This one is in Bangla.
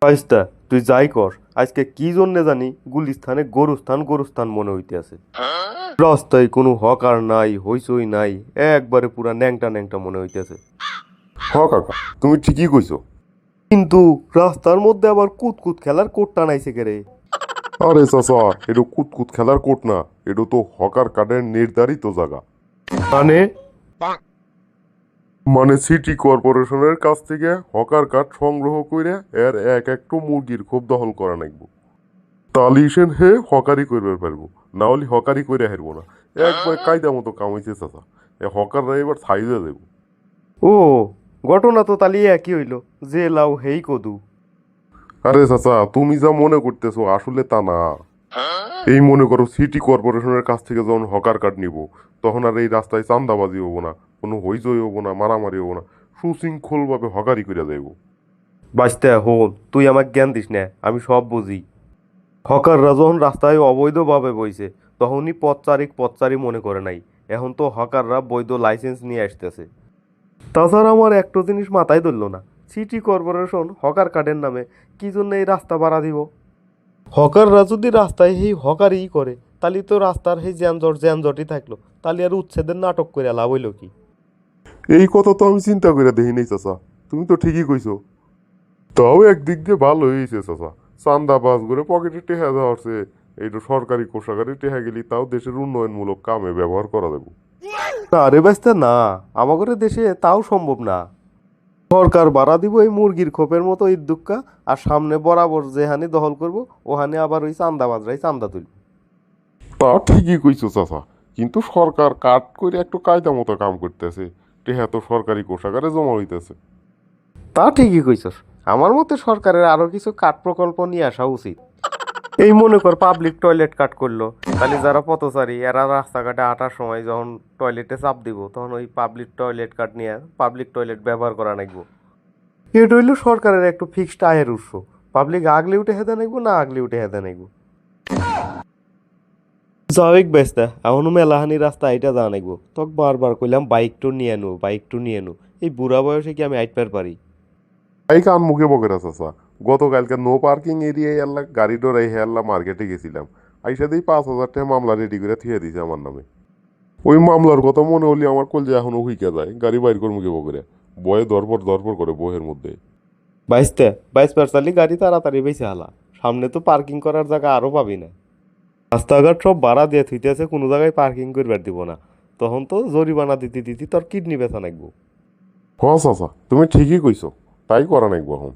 আইস্তা তুই যাই কর, আজকে কি জন্যে জানি গুলিস্থানে গরুস্থান গরুস্থান মনে হইতেছে। রাস্তায় কোনো হকার নাই, হইচই নাই, একবারে পুরা ন্যাংটা ন্যাংটা মনে হইতেছে। কাকা, তুমি ঠিকই কইছো। কিন্তু রাস্তার মধ্যে আবার কুতকুত খেলার কোটটা নাইছে কে রে? আরে চাচা, এটা কুতকুত খেলার কোট না, এটা তো হকার কার্ডের নির্ধারিত জায়গা। মানে মানে সিটি কর্পোরেশনের কাছ থেকে হকার কার্ড সংগ্রহ করে এর এক একটু মুরগির খুব দখল করা নাকবো। তালি সেন হে হকারি করবে পারবো, না হলে হকারি করে হারবো না। একবার কায়দা মতো কামাইছে চাচা, এ হকাররা এবার সাইজে দেবো। ও, ঘটনা তো তালি একই হইল, যে লাউ হেই কদু। আরে চাচা, তুমি যা মনে করতেছো আসলে তা না। এই মনে করো সিটি কর্পোরেশনের কাছ থেকে যখন হকার কার্ড নিব, তখন আর এই রাস্তায় চান্দাবাজি হবো না, কোনো হইচই হবো না, মারামারি হবো না, সুশৃঙ্খল ভাবে হকারি করে যাইব। বাঁচতে হন, তুই আমাকে জ্ঞান দিস না, আমি সব বুঝি। হকাররা যখন রাস্তায় অবৈধভাবে বইছে, তখনই পথচারী মনে করে নাই। এখন তো হকাররা বৈধ লাইসেন্স নিয়ে আসতেছে। তাছাড়া আমার একটা জিনিস মাথায় ধরলো না, সিটি কর্পোরেশন হকার কার্ডের নামে কি জন্য এই রাস্তা ভাড়া দিব? হকাররা যদি রাস্তায় সেই হকারই করে, তাহলে তো রাস্তার সেই জ্যানজটই থাকলো, তাহলে আর উচ্ছেদের নাটক করে লাভ হইল কি? এই কথা তো আমি চিন্তা করে দেখি নাই চাচা, তুমি তো ঠিকই কইছো। তাও একদিক দিয়ে ভালো হয়েছে চাচা, চান্দা বাস করে পকেটে টেহা যাওয়াছে, এইটা সরকারি কোষাগারে টেহা গেলি তাও দেশের উন্নয়নমূলক কামে ব্যবহার করা যাবে। না রে বাস্তা না, আমাদের দেশে তাও সম্ভব না। সরকার ভাড়া দিব এই মুরগির খোপের মতো ইদ্দুক্কা, আর সামনে বরাবর যেহানি দখল করব, ওহানে আবার ওই চান্দাবাজরাই চান্দা তুলব। তা ঠিকই কইছো চাচা, কিন্তু সরকার কাট করে একটু কায়দা মতো কাম করতেছে, টেহা তো সরকারি কোষাগারে জমা হইতেছে। তা ঠিকই কইছস, আমার মতে সরকারের আরো কিছু কাঠ প্রকল্প নিয়ে আসা উচিত। এই মনে কর পাবলিক টয়লেট কাট করলো, তাহলে যারা পথচারী এরা রাস্তাঘাটে হাঁটার সময় যখন টয়লেটে চাপ দিব, তখন ওই পাবলিক টয়লেট কাট নিয়ে পাবলিক টয়লেট ব্যবহার করা নাগবো। এটা হইলো সরকারের একটু ফিক্সড আয়ের উৎস। পাবলিক আগলে উঠে হেদে নাগবো, না আগলে উঠে হেদে নাগবো। যাওয়াইক বেস্তা এখনো মেলাহানি রাস্তা আইটা যা নাগবো, তক বারবার কইলাম বাইক টু নিয়ে নো। এই বুড়া বয়সে কি আমি আইটপার পারি? এই কান মুখে বকেরা চাচা, গতকালকে নো পার্কিং এরিয়ায় আল্লাহ গাড়ি ডরাই হে আল্লাহ মার্কেটে গেছিলাম, আইসা দিই 5,000 টাকা মামলা রেডি করে থিয়ে দিছে আমার নামে। ওই মামলার কথা মনে হলে আমার কলজে এখনো হুইকা যায়, গাড়ি বাইর করে মুখে বকেরা বয়ে দরপর করে বহের মধ্যে। বাইশ পার চালি গাড়ি তাড়াতাড়ি বেশি হালা, সামনে তো পার্কিং করার জায়গা আরো পাবি না। রাস্তাঘাট সব ভাড়া দিয়ে থুইতেছে, কোনো জায়গায় পার্কিং করবার দিব না, তখন তো জরিমানা দিতে দিতে তোর কিডনি বেচা নাকবো। হ চাচা, তুমি ঠিকই কইছো, তাই করা নাকবো এখন।